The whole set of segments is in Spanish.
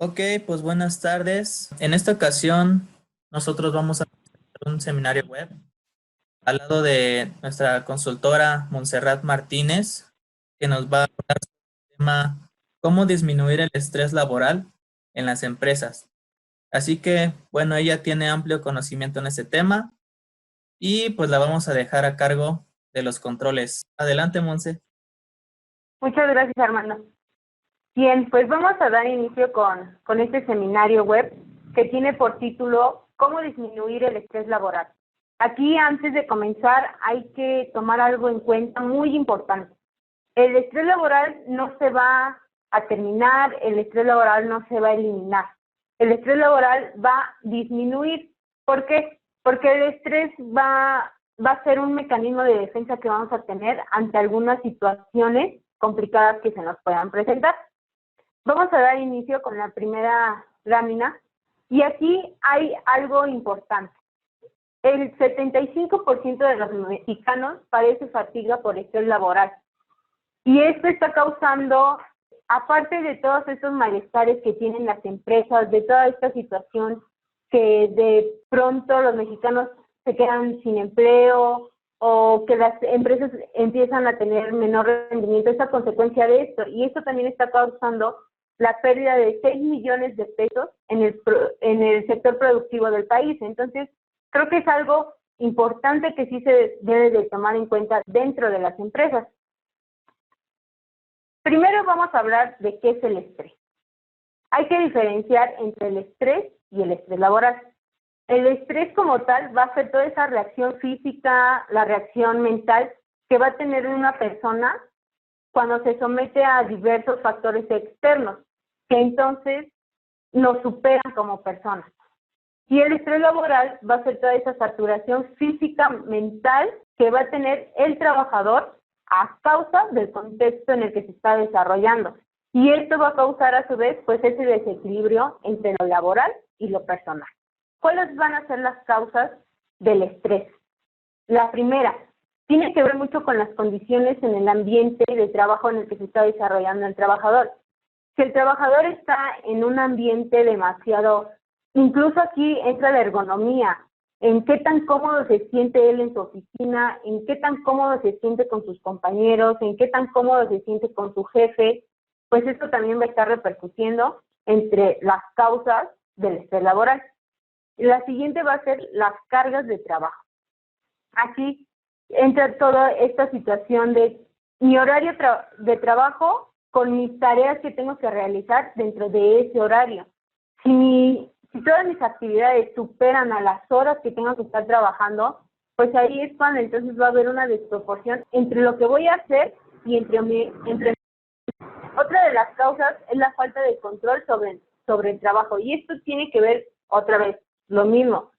Ok, pues buenas tardes. En esta ocasión nosotros vamos a hacer un seminario web al lado de nuestra consultora Montserrat Martínez, que nos va a hablar sobre el tema cómo disminuir el estrés laboral en las empresas. Así que, bueno, ella tiene amplio conocimiento en ese tema y pues la vamos a dejar a cargo de los controles. Adelante, Monse. Muchas gracias, Armando. Bien, pues vamos a dar inicio con este seminario web que tiene por título ¿Cómo disminuir el estrés laboral? Aquí, antes de comenzar, hay que tomar algo en cuenta muy importante. El estrés laboral no se va a terminar, el estrés laboral no se va a eliminar. El estrés laboral va a disminuir. ¿Por qué? Porque el estrés va a ser un mecanismo de defensa que vamos a tener ante algunas situaciones complicadas que se nos puedan presentar. Vamos a dar inicio con la primera lámina y aquí hay algo importante. El 75% de los mexicanos padece fatiga por estrés laboral y esto está causando, aparte de todos estos malestares que tienen las empresas, de toda esta situación que de pronto los mexicanos se quedan sin empleo o que las empresas empiezan a tener menor rendimiento, es a consecuencia de esto. Y esto también está causando la pérdida de 6 millones de pesos en el sector productivo del país. Entonces, creo que es algo importante que sí se debe de tomar en cuenta dentro de las empresas. Primero vamos a hablar de qué es el estrés. Hay que diferenciar entre el estrés y el estrés laboral. El estrés como tal va a ser toda esa reacción física, la reacción mental que va a tener una persona cuando se somete a diversos factores externos, que entonces nos superan como personas. Y el estrés laboral va a ser toda esa saturación física, mental que va a tener el trabajador a causa del contexto en el que se está desarrollando. Y esto va a causar a su vez pues ese desequilibrio entre lo laboral y lo personal. ¿Cuáles van a ser las causas del estrés? La primera, tiene que ver mucho con las condiciones en el ambiente de trabajo en el que se está desarrollando el trabajador. Si el trabajador está en un ambiente demasiado, incluso aquí entra la ergonomía, en qué tan cómodo se siente él en su oficina, en qué tan cómodo se siente con sus compañeros, en qué tan cómodo se siente con su jefe, pues esto también va a estar repercutiendo entre las causas del estrés laboral. La siguiente va a ser las cargas de trabajo. Aquí entra toda esta situación de mi horario de trabajo con mis tareas que tengo que realizar dentro de ese horario. Si todas mis actividades superan a las horas que tengo que estar trabajando, pues ahí es cuando entonces va a haber una desproporción entre lo que voy a hacer y entre Otra de las causas es la falta de control sobre el trabajo. Y esto tiene que ver, otra vez, lo mismo,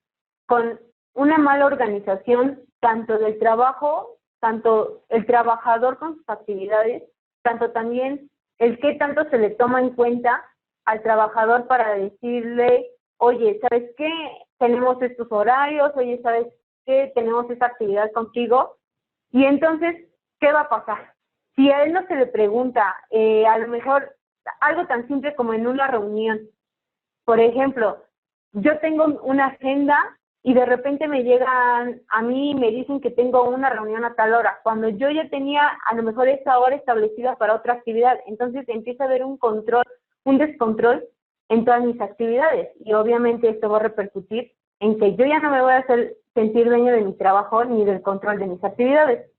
con una mala organización tanto del trabajo, tanto el trabajador con sus actividades, tanto también el qué tanto se le toma en cuenta al trabajador para decirle, oye, ¿sabes qué? Tenemos estos horarios, oye, ¿sabes qué? Tenemos esta actividad contigo. Y entonces, ¿qué va a pasar? Si a él no se le pregunta, a lo mejor algo tan simple como en una reunión, por ejemplo, yo tengo una agenda y de repente me llegan a mí y me dicen que tengo una reunión a tal hora, cuando yo ya tenía a lo mejor esa hora establecida para otra actividad. Entonces empieza a haber un descontrol en todas mis actividades y obviamente esto va a repercutir en que yo ya no me voy a hacer sentir dueño de mi trabajo ni del control de mis actividades.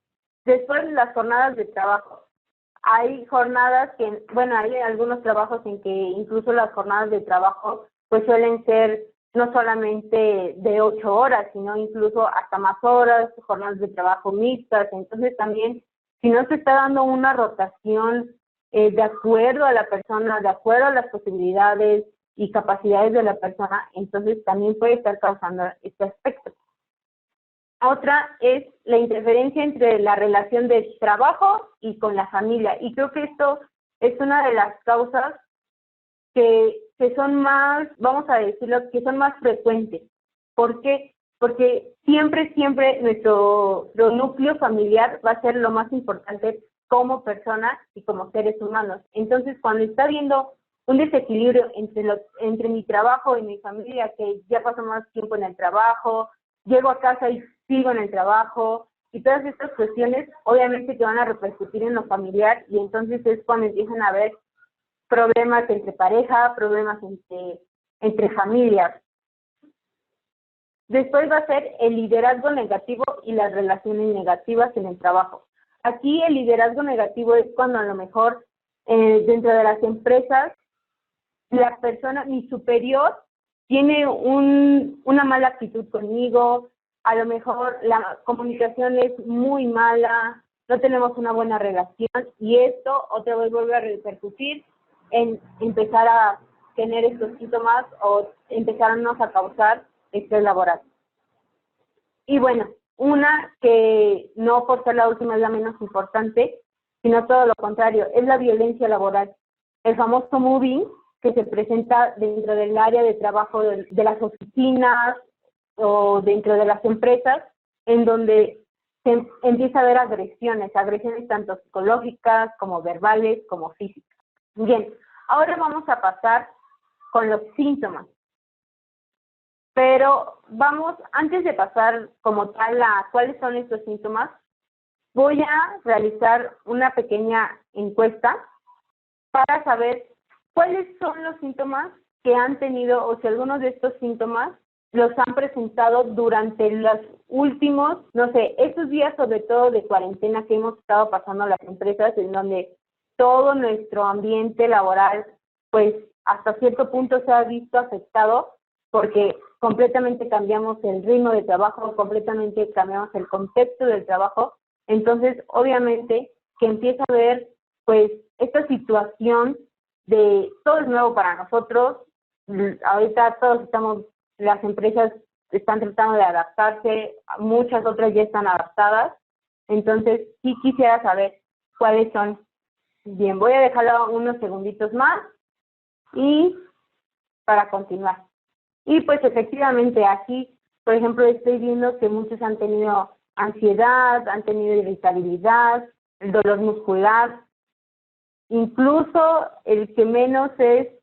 Después, las jornadas de trabajo. Hay jornadas que, bueno, hay algunos trabajos en que incluso las jornadas de trabajo pues suelen ser no solamente de 8 horas, sino incluso hasta más horas, jornadas de trabajo mixtas. Entonces también, si no se está dando una rotación de acuerdo a la persona, de acuerdo a las posibilidades y capacidades de la persona, entonces también puede estar causando este aspecto. Otra es la interferencia entre la relación de trabajo y con la familia. Y creo que esto es una de las causas que son más, vamos a decirlo, que son más frecuentes. ¿Por qué? Porque siempre nuestro núcleo familiar va a ser lo más importante como personas y como seres humanos. Entonces, cuando está habiendo un desequilibrio entre mi trabajo y mi familia, que ya paso más tiempo en el trabajo, llego a casa y sigo en el trabajo, y todas estas cuestiones obviamente que van a repercutir en lo familiar, y entonces es cuando empiezan a haber problemas entre pareja, problemas entre familias. Después va a ser el liderazgo negativo y las relaciones negativas en el trabajo. Aquí el liderazgo negativo es cuando a lo mejor dentro de las empresas la persona, mi superior, tiene una mala actitud conmigo, a lo mejor la comunicación es muy mala, no tenemos una buena relación, y esto otra vez vuelve a repercutir en empezar a tener estos síntomas o empezarnos a causar estrés laboral. Y bueno, una que no por ser la última es la menos importante, sino todo lo contrario, es la violencia laboral. El famoso mobbing que se presenta dentro del área de trabajo de las oficinas o dentro de las empresas, en donde se empieza a haber agresiones tanto psicológicas como verbales como físicas. Bien, ahora vamos a pasar con los síntomas. Pero vamos, antes de pasar como tal a cuáles son estos síntomas, voy a realizar una pequeña encuesta para saber cuáles son los síntomas que han tenido, o si algunos de estos síntomas los han presentado durante los últimos, no sé, estos días sobre todo de cuarentena que hemos estado pasando las empresas, en donde todo nuestro ambiente laboral, pues hasta cierto punto se ha visto afectado, porque completamente cambiamos el ritmo de trabajo, completamente cambiamos el contexto del trabajo. Entonces, obviamente, que empieza a haber, pues, esta situación de todo es nuevo para nosotros. Ahorita las empresas están tratando de adaptarse, muchas otras ya están adaptadas. Entonces, sí quisiera saber cuáles son. Bien, voy a dejarlo unos segunditos más y para continuar. Y pues efectivamente aquí, por ejemplo, estoy viendo que muchos han tenido ansiedad, han tenido irritabilidad, el dolor muscular, incluso el que menos se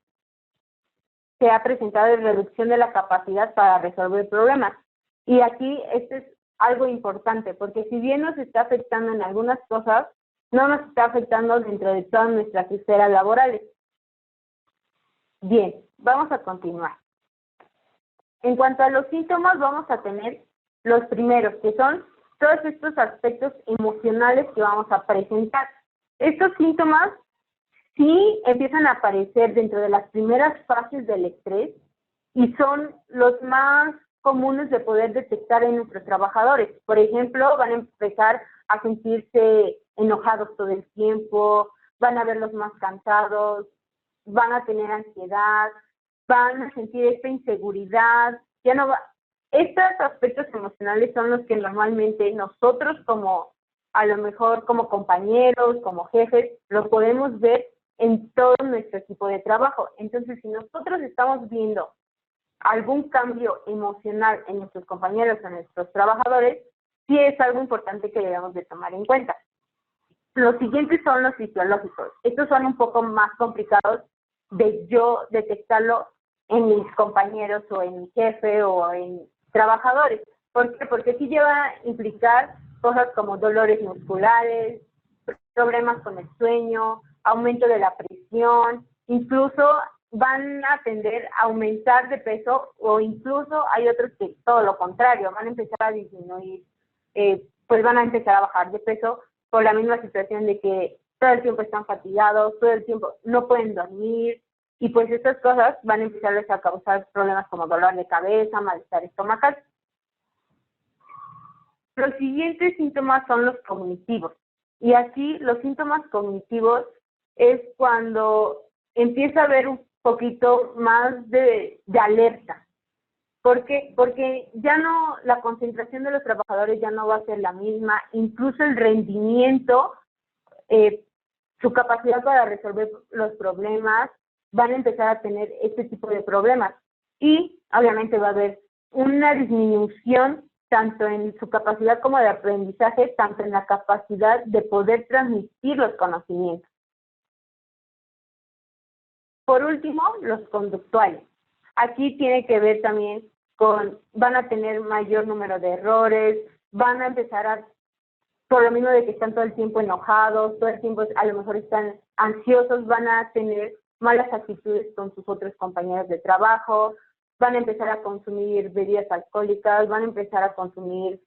ha presentado es reducción de la capacidad para resolver problemas. Y aquí esto es algo importante, porque si bien nos está afectando en algunas cosas, no nos está afectando dentro de todas nuestras esferas laborales. Bien, vamos a continuar. En cuanto a los síntomas, vamos a tener los primeros, que son todos estos aspectos emocionales que vamos a presentar. Estos síntomas sí empiezan a aparecer dentro de las primeras fases del estrés y son los más comunes de poder detectar en nuestros trabajadores. Por ejemplo, van a empezar a sentirse enojados todo el tiempo, van a verlos más cansados, van a tener ansiedad, van a sentir esta inseguridad, estos aspectos emocionales son los que normalmente nosotros como, a lo mejor como compañeros, como jefes, lo podemos ver en todo nuestro equipo de trabajo. Entonces, si nosotros estamos viendo algún cambio emocional en nuestros compañeros, en nuestros trabajadores, sí es algo importante que debemos de tomar en cuenta. Los siguientes son los fisiológicos. Estos son un poco más complicados de yo detectarlo en mis compañeros o en mi jefe o en trabajadores. ¿Por qué? Porque sí lleva a implicar cosas como dolores musculares, problemas con el sueño, aumento de la presión, incluso van a tender a aumentar de peso o incluso hay otros que todo lo contrario, van a empezar a disminuir, pues van a empezar a bajar de peso por la misma situación de que todo el tiempo están fatigados, todo el tiempo no pueden dormir, y pues estas cosas van a empezar a causar problemas como dolor de cabeza, malestar estomacal. Los siguientes síntomas son los cognitivos. Y aquí los síntomas cognitivos es cuando empieza a haber un poquito más de alerta. ¿Por qué? Porque ya no, la concentración de los trabajadores ya no va a ser la misma, incluso el rendimiento, su capacidad para resolver los problemas, van a empezar a tener este tipo de problemas. Y obviamente va a haber una disminución tanto en su capacidad como de aprendizaje, tanto en la capacidad de poder transmitir los conocimientos. por último, los conductuales. Aquí tiene que ver también van a tener mayor número de errores, van a empezar por lo mismo de que están todo el tiempo enojados, todo el tiempo a lo mejor están ansiosos, van a tener malas actitudes con sus otros compañeros de trabajo, van a empezar a consumir bebidas alcohólicas, van a empezar a consumir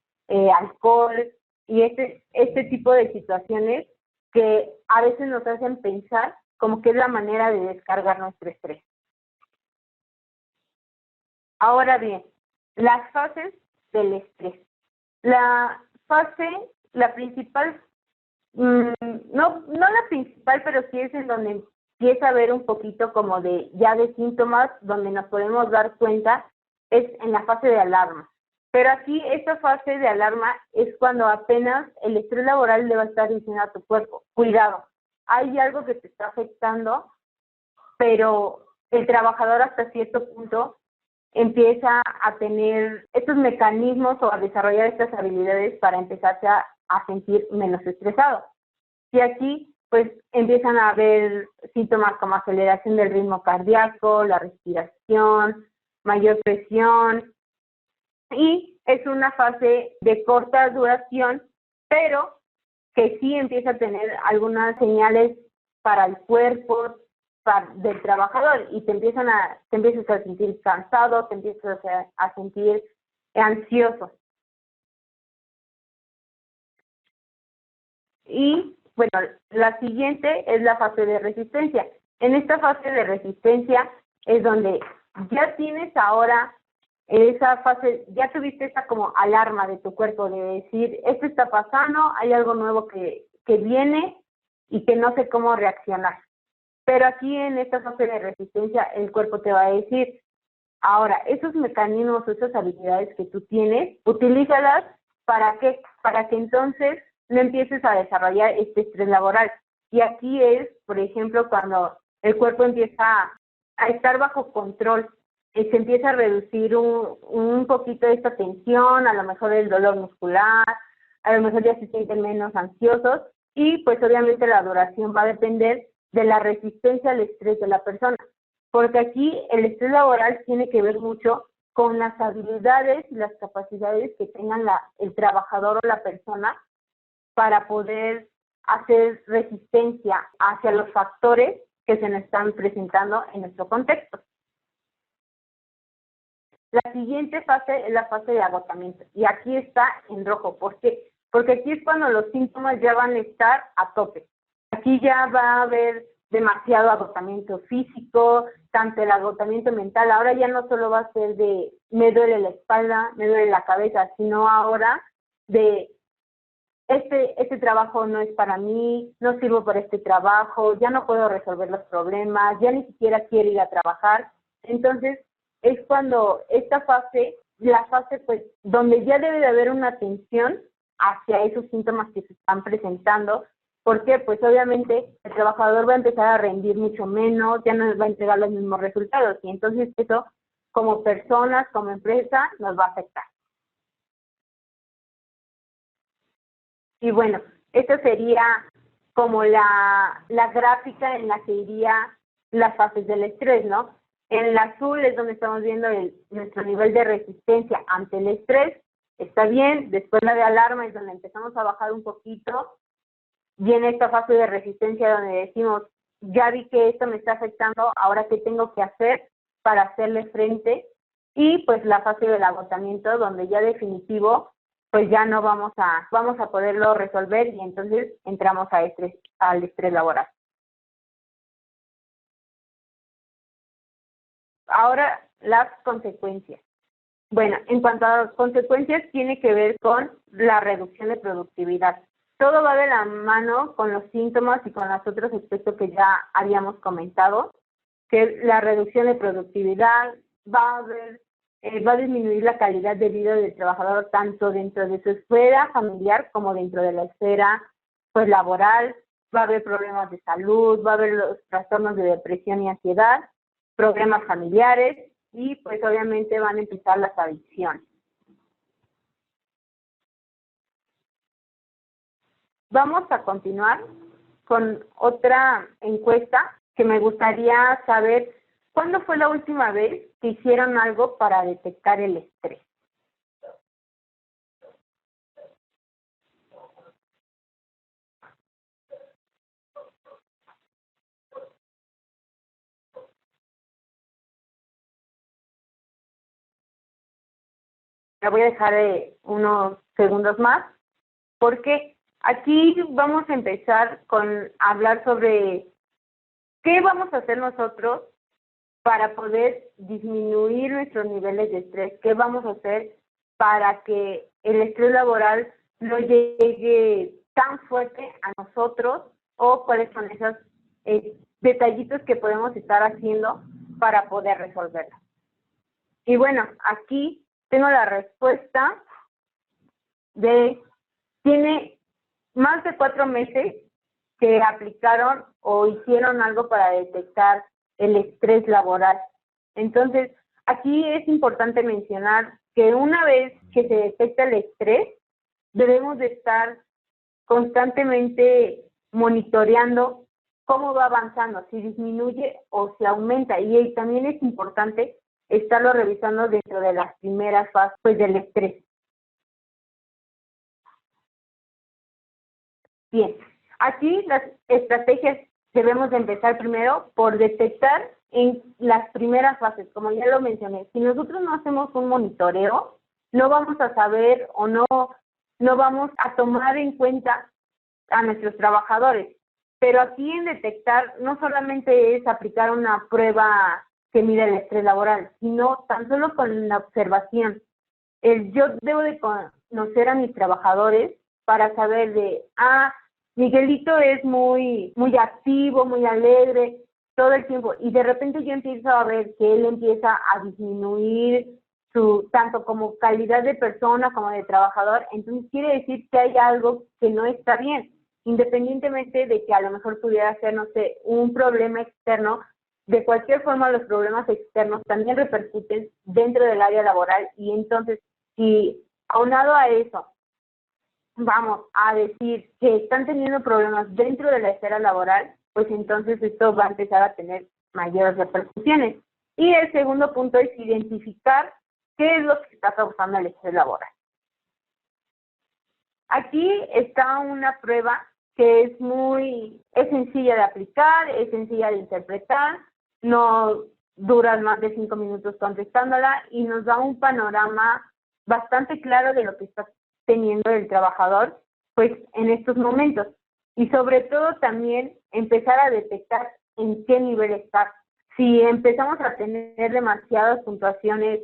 alcohol y este tipo de situaciones que a veces nos hacen pensar como que es la manera de descargar nuestro estrés. Ahora bien, las fases del estrés. La principal, no la principal, pero sí es en donde empieza a haber un poquito como de síntomas, donde nos podemos dar cuenta, es en la fase de alarma. Pero aquí esta fase de alarma es cuando apenas el estrés laboral le va a estar diciendo a tu cuerpo, cuidado, hay algo que te está afectando, pero el trabajador hasta cierto punto empieza a tener estos mecanismos o a desarrollar estas habilidades para empezarse a sentir menos estresado. Y aquí pues empiezan a haber síntomas como aceleración del ritmo cardíaco, la respiración, mayor presión, y es una fase de corta duración, pero que sí empieza a tener algunas señales para el cuerpo del trabajador y te empiezas a sentir cansado, te empiezas a sentir ansioso. Y bueno, la siguiente es la fase de resistencia. En esta fase de resistencia es donde ya tienes ahora esa fase, ya tuviste esa como alarma de tu cuerpo de decir, esto está pasando, hay algo nuevo que viene y que no sé cómo reaccionar. Pero aquí en esta fase de resistencia el cuerpo te va a decir, ahora, esos mecanismos, esas habilidades que tú tienes, utilízalas, ¿para qué? Para que entonces no empieces a desarrollar este estrés laboral. Y aquí es, por ejemplo, cuando el cuerpo empieza a estar bajo control, se empieza a reducir un poquito esta tensión, a lo mejor el dolor muscular, a lo mejor ya se sienten menos ansiosos y pues obviamente la duración va a depender de la resistencia al estrés de la persona, porque aquí el estrés laboral tiene que ver mucho con las habilidades y las capacidades que tengan el trabajador o la persona para poder hacer resistencia hacia los factores que se nos están presentando en nuestro contexto. La siguiente fase es la fase de agotamiento y aquí está en rojo. ¿Por qué? Porque aquí es cuando los síntomas ya van a estar a tope. Aquí ya va a haber demasiado agotamiento físico, tanto el agotamiento mental. Ahora ya no solo va a ser de me duele la espalda, me duele la cabeza, sino ahora de este trabajo no es para mí, no sirvo para este trabajo, ya no puedo resolver los problemas, ya ni siquiera quiero ir a trabajar. Entonces es cuando esta fase, la fase pues donde ya debe de haber una atención hacia esos síntomas que se están presentando. ¿Por qué? Pues obviamente el trabajador va a empezar a rendir mucho menos, ya no nos va a entregar los mismos resultados y entonces eso como personas, como empresa, nos va a afectar. Y bueno, esta sería como la gráfica en la que iría las fases del estrés, ¿no? En el azul es donde estamos viendo nuestro nivel de resistencia ante el estrés, está bien, después la de alarma es donde empezamos a bajar un poquito. Viene esta fase de resistencia donde decimos, ya vi que esto me está afectando, ahora qué tengo que hacer para hacerle frente. Y pues la fase del agotamiento donde ya definitivo, pues ya no vamos a poderlo resolver y entonces entramos al estrés laboral. Ahora las consecuencias. Bueno, en cuanto a las consecuencias tiene que ver con la reducción de productividad. Todo va de la mano con los síntomas y con los otros aspectos que ya habíamos comentado, que la reducción de productividad va a disminuir la calidad de vida del trabajador tanto dentro de su esfera familiar como dentro de la esfera pues laboral. Va a haber problemas de salud, va a haber los trastornos de depresión y ansiedad, problemas familiares y pues obviamente van a empezar las adicciones. Vamos a continuar con otra encuesta que me gustaría saber cuándo fue la última vez que hicieron algo para detectar el estrés. La voy a dejar unos segundos más, porque aquí vamos a empezar con hablar sobre qué vamos a hacer nosotros para poder disminuir nuestros niveles de estrés, qué vamos a hacer para que el estrés laboral no llegue tan fuerte a nosotros, o cuáles son esos detallitos que podemos estar haciendo para poder resolverlo. Y bueno, aquí tengo la respuesta tiene más de 4 meses que aplicaron o hicieron algo para detectar el estrés laboral. Entonces, aquí es importante mencionar que una vez que se detecta el estrés, debemos de estar constantemente monitoreando cómo va avanzando, si disminuye o si aumenta. Y también es importante estarlo revisando dentro de las primeras fases pues, del estrés. Bien, aquí las estrategias debemos de empezar primero por detectar en las primeras fases, como ya lo mencioné. Si nosotros no hacemos un monitoreo, no vamos a saber o no vamos a tomar en cuenta a nuestros trabajadores. Pero aquí en detectar no solamente es aplicar una prueba que mide el estrés laboral, sino tan solo con la observación. Yo debo de conocer a mis trabajadores para saber Miguelito es muy activo, muy alegre todo el tiempo, y de repente yo empiezo a ver que él empieza a disminuir su tanto como calidad de persona como de trabajador. Entonces quiere decir que hay algo que no está bien, independientemente de que a lo mejor pudiera ser, no sé, un problema externo. De cualquier forma, los problemas externos también repercuten dentro del área laboral, y entonces, si aunado a eso vamos a decir que están teniendo problemas dentro de la esfera laboral, pues entonces esto va a empezar a tener mayores repercusiones. Y el segundo punto es identificar qué es lo que está causando el estrés laboral. Aquí está una prueba que es sencilla de aplicar, es sencilla de interpretar, no dura más de 5 minutos contestándola y nos da un panorama bastante claro de lo que está teniendo el trabajador pues en estos momentos, y sobre todo también empezar a detectar en qué nivel está. Si empezamos a tener demasiadas puntuaciones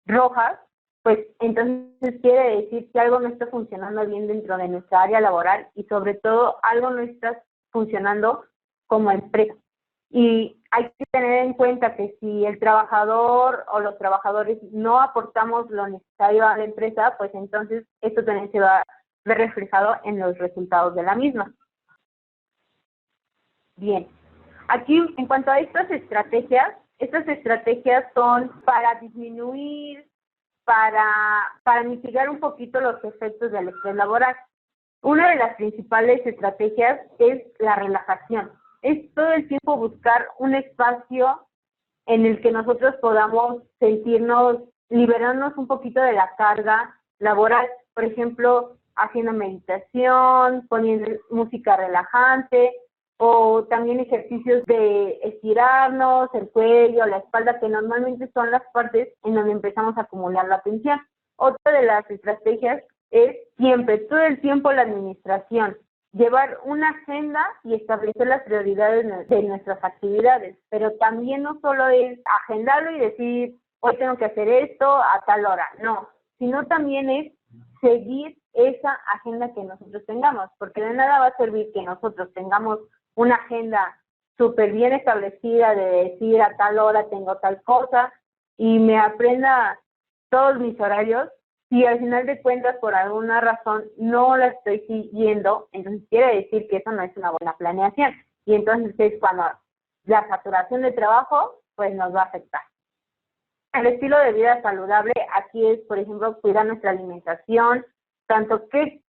rojas, pues entonces quiere decir que algo no está funcionando bien dentro de nuestra área laboral, y sobre todo algo no está funcionando como empresa. Y hay que tener en cuenta que si el trabajador o los trabajadores no aportamos lo necesario a la empresa, pues entonces esto también se va a ver reflejado en los resultados de la misma. Bien, aquí en cuanto a estas estrategias son para disminuir, para mitigar un poquito los efectos del estrés laboral. Una de las principales estrategias es la relajación. Es todo el tiempo buscar un espacio en el que nosotros podamos liberarnos un poquito de la carga laboral. Por ejemplo, haciendo meditación, poniendo música relajante, o también ejercicios de estirarnos, el cuello, la espalda, que normalmente son las partes en donde empezamos a acumular la tensión. Otra de las estrategias es siempre, todo el tiempo, la administración. Llevar una agenda y establecer las prioridades de nuestras actividades, pero también no solo es agendarlo y decir, hoy tengo que hacer esto a tal hora, no, sino también es seguir esa agenda que nosotros tengamos, porque de nada va a servir que nosotros tengamos una agenda súper bien establecida de decir a tal hora tengo tal cosa y me aprenda todos mis horarios, si al final de cuentas por alguna razón no la estoy siguiendo, entonces quiere decir que eso no es una buena planeación, y entonces es cuando la saturación de trabajo pues nos va a afectar. El estilo de vida saludable aquí es, por ejemplo, cuidar nuestra alimentación, tanto qué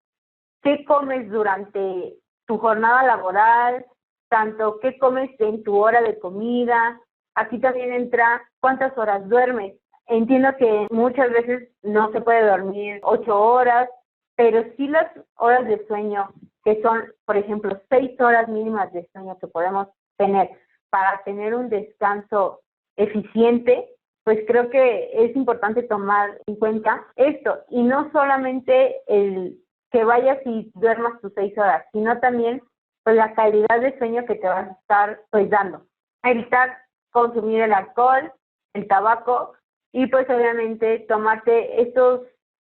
comes durante tu jornada laboral, tanto qué comes en tu hora de comida. Aquí también entra cuántas horas duermes. Entiendo que muchas veces no se puede dormir 8 horas, pero sí las horas de sueño, que son, por ejemplo, 6 horas mínimas de sueño que podemos tener para tener un descanso eficiente, pues creo que es importante tomar en cuenta esto. Y no solamente el que vayas y duermas tus 6 horas, sino también pues la calidad de sueño que te vas a estar pues dando. Evitar consumir el alcohol, el tabaco y pues obviamente tomarte estos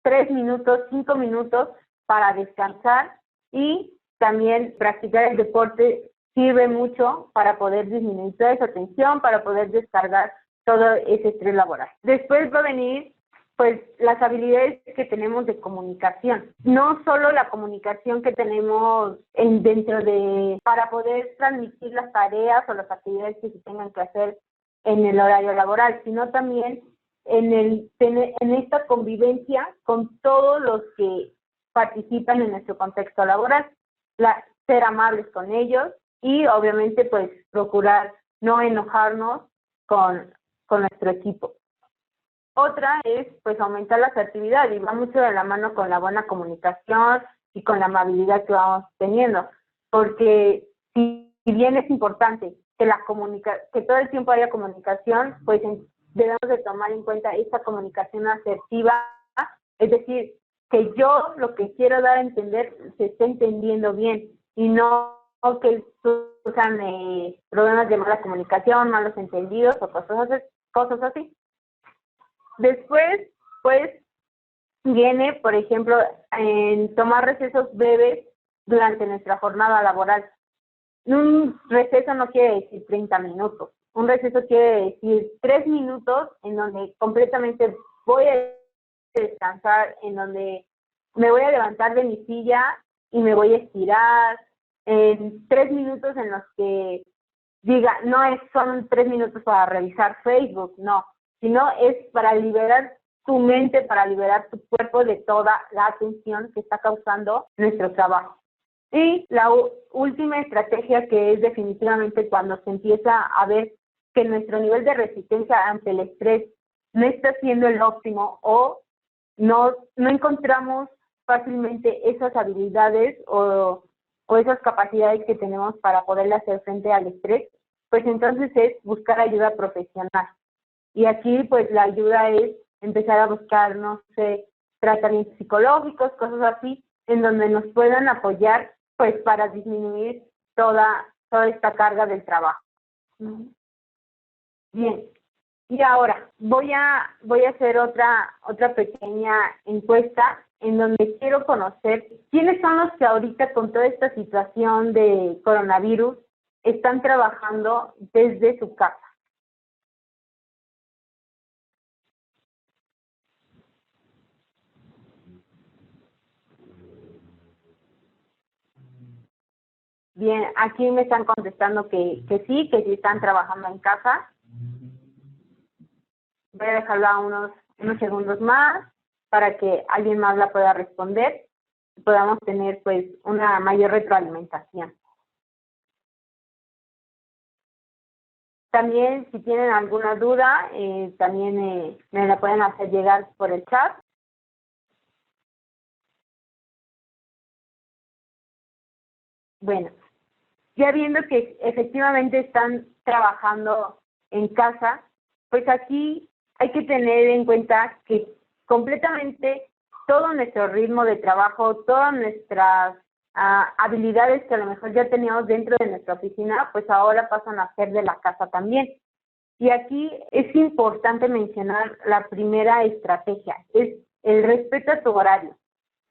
3 minutos, 5 minutos para descansar, y también practicar el deporte sirve mucho para poder disminuir toda esa tensión, para poder descargar todo ese estrés laboral. Después va a venir pues las habilidades que tenemos de comunicación. No solo la comunicación que tenemos para poder transmitir las tareas o las actividades que se tengan que hacer en el horario laboral, sino también en esta convivencia con todos los que participan en nuestro contexto laboral, ser amables con ellos y obviamente pues procurar no enojarnos con nuestro equipo. Otra es pues aumentar la asertividad, y va mucho de la mano con la buena comunicación y con la amabilidad que vamos teniendo, porque si bien es importante que todo el tiempo haya comunicación, pues debemos de tomar en cuenta esta comunicación asertiva, es decir, que yo lo que quiero dar a entender se esté entendiendo bien y no que surjan problemas de mala comunicación, malos entendidos o cosas así. Después, pues, viene, por ejemplo, en tomar recesos breves durante nuestra jornada laboral. Un receso no quiere decir 30 minutos. Un receso quiere decir 3 minutos en donde completamente voy a descansar, en donde me voy a levantar de mi silla y me voy a estirar. En 3 minutos en los que son 3 minutos para revisar Facebook, no, sino es para liberar tu mente, para liberar tu cuerpo de toda la tensión que está causando nuestro trabajo. Y la última estrategia, que es definitivamente cuando se empieza a ver que nuestro nivel de resistencia ante el estrés no está siendo el óptimo, o no encontramos fácilmente esas habilidades o esas capacidades que tenemos para poderle hacer frente al estrés, pues entonces es buscar ayuda profesional. Y aquí pues la ayuda es empezar a buscar, no sé, tratamientos psicológicos, cosas así, en donde nos puedan apoyar pues para disminuir toda esta carga del trabajo. Bien, y ahora voy a hacer otra pequeña encuesta en donde quiero conocer quiénes son los que ahorita con toda esta situación de coronavirus están trabajando desde su casa. Bien, aquí me están contestando que sí están trabajando en casa. Voy a dejarla unos segundos más para que alguien más la pueda responder y podamos tener pues una mayor retroalimentación. También si tienen alguna duda, también me la pueden hacer llegar por el chat. Bueno, ya viendo que efectivamente están trabajando en casa, pues aquí hay que tener en cuenta que completamente todo nuestro ritmo de trabajo, todas nuestras habilidades que a lo mejor ya teníamos dentro de nuestra oficina, pues ahora pasan a ser de la casa también. Y aquí es importante mencionar la primera estrategia, es el respeto a tu horario.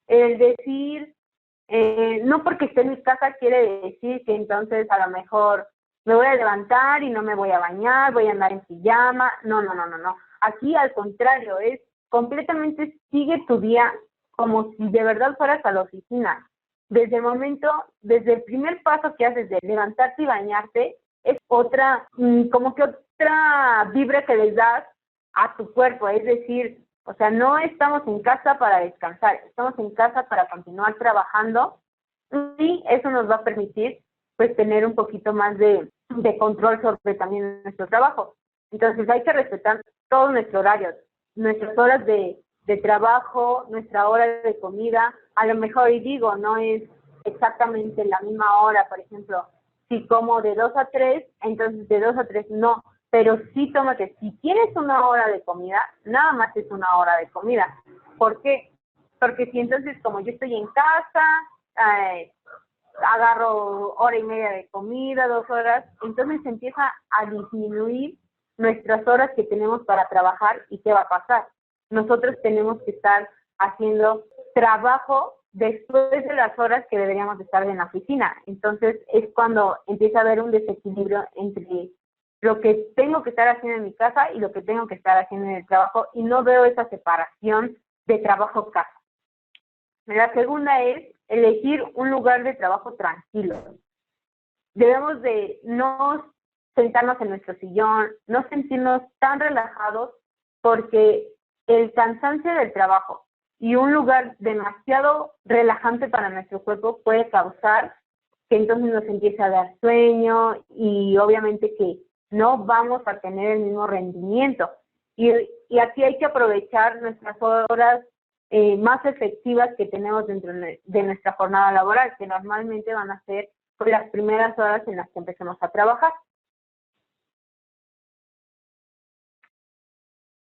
El decir, no porque esté en mi casa quiere decir que entonces a lo mejor me voy a levantar y no me voy a bañar, voy a andar en pijama. No. Aquí al contrario, es completamente sigue tu día como si de verdad fueras a la oficina. Desde el primer paso que haces de levantarte y bañarte, es como que otra vibra que les das a tu cuerpo, es decir, o sea, no estamos en casa para descansar, estamos en casa para continuar trabajando, y eso nos va a permitir pues tener un poquito más de control sobre también nuestro trabajo. Entonces hay que respetar todo nuestro horario, nuestras horas de trabajo, nuestra hora de comida. A lo mejor, y digo, no es exactamente la misma hora, por ejemplo, si como de 2 a 3, entonces de 2 a 3 no, pero sí tómate, si tienes una hora de comida, nada más es una hora de comida. ¿Por qué? Porque si entonces, como yo estoy en casa, agarro hora y media de comida, 2 horas, entonces empieza a disminuir nuestras horas que tenemos para trabajar. ¿Y qué va a pasar? Nosotros tenemos que estar haciendo trabajo después de las horas que deberíamos estar en la oficina. Entonces es cuando empieza a haber un desequilibrio entre lo que tengo que estar haciendo en mi casa y lo que tengo que estar haciendo en el trabajo, y no veo esa separación de trabajo-casa. La segunda es elegir un lugar de trabajo tranquilo. Debemos de no sentarnos en nuestro sillón, no sentirnos tan relajados, porque el cansancio del trabajo y un lugar demasiado relajante para nuestro cuerpo puede causar que entonces nos empiece a dar sueño, y obviamente que no vamos a tener el mismo rendimiento. Y aquí hay que aprovechar nuestras horas más efectivas que tenemos dentro de nuestra jornada laboral, que normalmente van a ser pues, las primeras horas en las que empecemos a trabajar.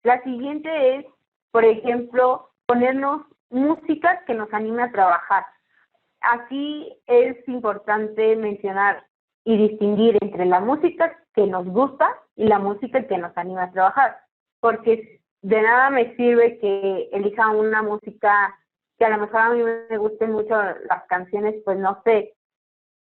La siguiente es, por ejemplo, ponernos música que nos anime a trabajar. Aquí es importante mencionar y distinguir entre la música que nos gusta y la música que nos anima a trabajar, porque de nada me sirve que elija una música que a lo mejor a mí me gusten mucho las canciones, pues no sé,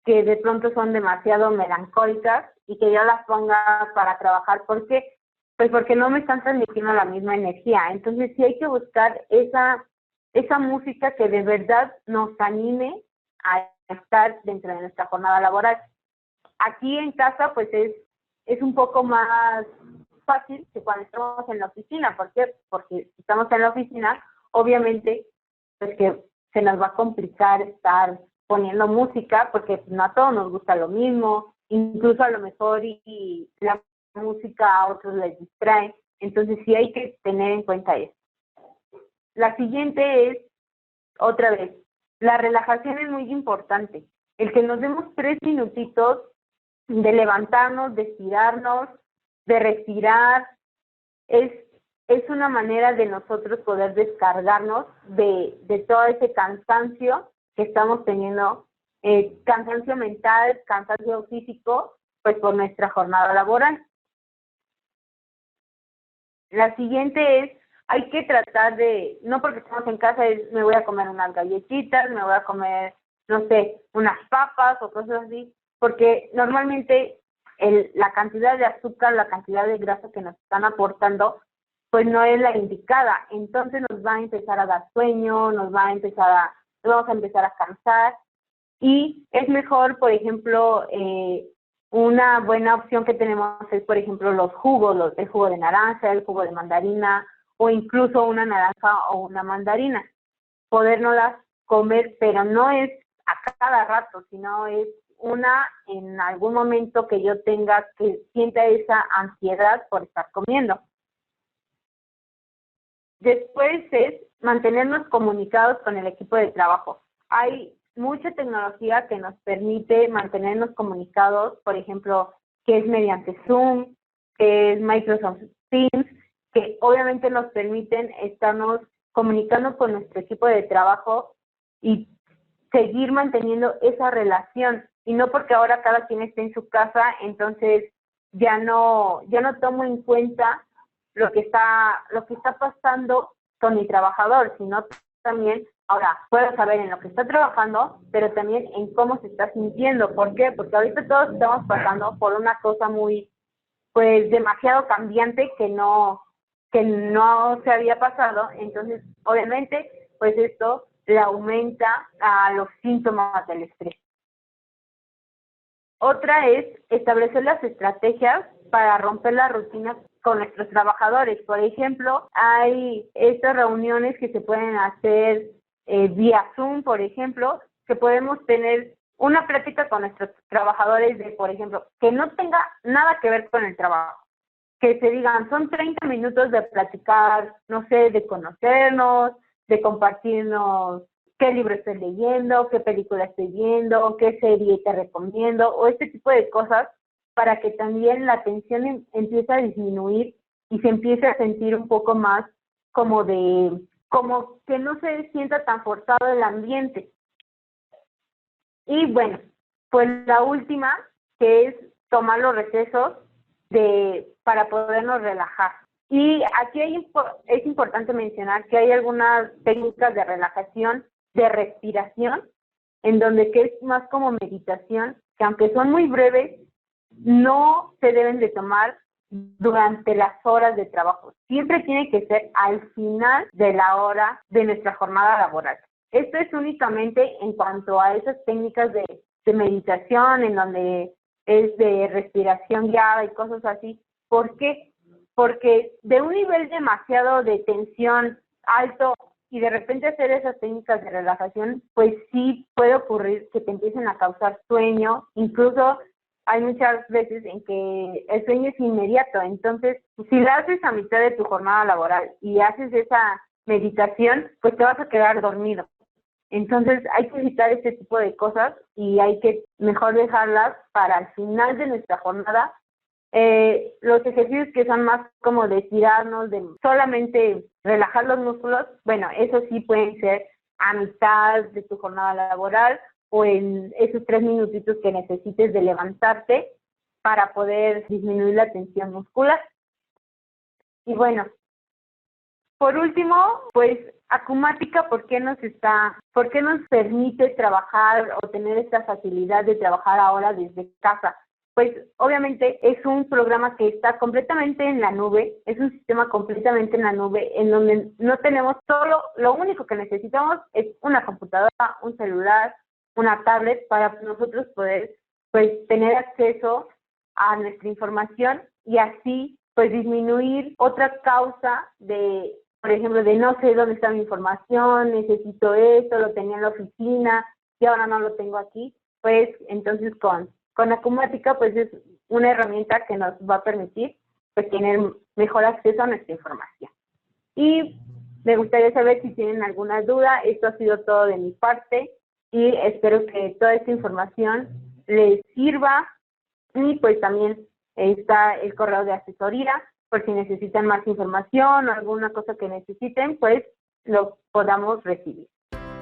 que de pronto son demasiado melancólicas y que yo las ponga para trabajar. ¿Por qué? Pues porque no me están transmitiendo la misma energía. Entonces sí hay que buscar esa música que de verdad nos anime a estar dentro de nuestra jornada laboral. Aquí en casa pues es un poco más fácil que cuando estamos en la oficina. ¿Por qué? Porque si estamos en la oficina, obviamente pues que se nos va a complicar estar poniendo música, porque no a todos nos gusta lo mismo, incluso a lo mejor y la música a otros les distrae. Entonces sí hay que tener en cuenta eso. La siguiente es, otra vez, la relajación es muy importante. El que nos demos 3 minutitos de levantarnos, de estirarnos, de respirar, es una manera de nosotros poder descargarnos de todo ese cansancio que estamos teniendo, cansancio mental, cansancio físico, pues por nuestra jornada laboral. La siguiente es, hay que tratar de, no porque estamos en casa, me voy a comer unas galletitas, me voy a comer, no sé, unas papas o cosas así, porque normalmente la cantidad de azúcar, la cantidad de grasa que nos están aportando, pues no es la indicada. Entonces nos va a empezar a dar sueño, nos vamos a empezar a cansar, y es mejor, por ejemplo, una buena opción que tenemos es, por ejemplo, los jugos, el jugo de naranja, el jugo de mandarina, o incluso una naranja o una mandarina. Podérnoslas comer, pero no es a cada rato, sino es una en algún momento que yo tenga, que sienta esa ansiedad por estar comiendo. Después es mantenernos comunicados con el equipo de trabajo. Hay mucha tecnología que nos permite mantenernos comunicados, por ejemplo, que es mediante Zoom, que es Microsoft Teams, que obviamente nos permiten estarnos comunicando con nuestro equipo de trabajo y seguir manteniendo esa relación. Y no porque ahora cada quien esté en su casa, entonces ya no tomo en cuenta lo que está pasando con mi trabajador, sino también ahora puedo saber en lo que está trabajando, pero también en cómo se está sintiendo. ¿Por qué? Porque ahorita todos estamos pasando por una cosa muy, pues, demasiado cambiante que no se había pasado. Entonces, obviamente, pues esto le aumenta a los síntomas del estrés. Otra es establecer las estrategias para romper las rutinas con nuestros trabajadores. Por ejemplo, hay estas reuniones que se pueden hacer vía Zoom, por ejemplo, que podemos tener una plática con nuestros trabajadores de, por ejemplo, que no tenga nada que ver con el trabajo. Que se digan, son 30 minutos de platicar, no sé, de conocernos, de compartirnos qué libro estoy leyendo, qué película estoy viendo, qué serie te recomiendo, o este tipo de cosas, para que también la tensión empiece a disminuir y se empiece a sentir un poco más como que no se sienta tan forzado el ambiente. Y bueno, pues la última, que es tomar los recesos para podernos relajar. Y aquí es importante mencionar que hay algunas técnicas de relajación, de respiración, en donde que es más como meditación, que aunque son muy breves, no se deben de tomar durante las horas de trabajo. Siempre tiene que ser al final de la hora de nuestra jornada laboral. Esto es únicamente en cuanto a esas técnicas de meditación, en donde es de respiración guiada y cosas así. ¿Por qué? Porque de un nivel demasiado de tensión alto y de repente hacer esas técnicas de relajación, pues sí puede ocurrir que te empiecen a causar sueño. Incluso hay muchas veces en que el sueño es inmediato. Entonces, si la haces a mitad de tu jornada laboral y haces esa meditación, pues te vas a quedar dormido. Entonces hay que evitar este tipo de cosas y hay que mejor dejarlas para el final de nuestra jornada. Los ejercicios que son más como de estirarnos, de solamente relajar los músculos, bueno, eso sí pueden ser a mitad de tu jornada laboral o en esos 3 minutitos que necesites de levantarte para poder disminuir la tensión muscular. Y bueno, por último, pues Acumática, ¿por qué nos permite trabajar o tener esta facilidad de trabajar ahora desde casa? Pues obviamente es un programa que está completamente en la nube, es un sistema completamente en la nube, en donde no tenemos lo único que necesitamos es una computadora, un celular, una tablet para nosotros poder pues tener acceso a nuestra información y así pues disminuir otra causa de, por ejemplo, de no sé dónde está mi información, necesito esto, lo tenía en la oficina y ahora no lo tengo aquí. Pues entonces con Acumática pues es una herramienta que nos va a permitir pues tener mejor acceso a nuestra información. Y me gustaría saber si tienen alguna duda. Esto ha sido todo de mi parte y espero que toda esta información les sirva. Y pues también está el correo de asesoría por si necesitan más información o alguna cosa que necesiten, pues lo podamos recibir.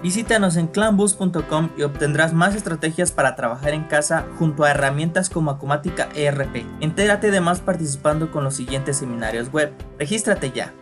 Visítanos en clanbus.com y obtendrás más estrategias para trabajar en casa junto a herramientas como Acumática ERP. Entérate de más participando con los siguientes seminarios web. Regístrate ya.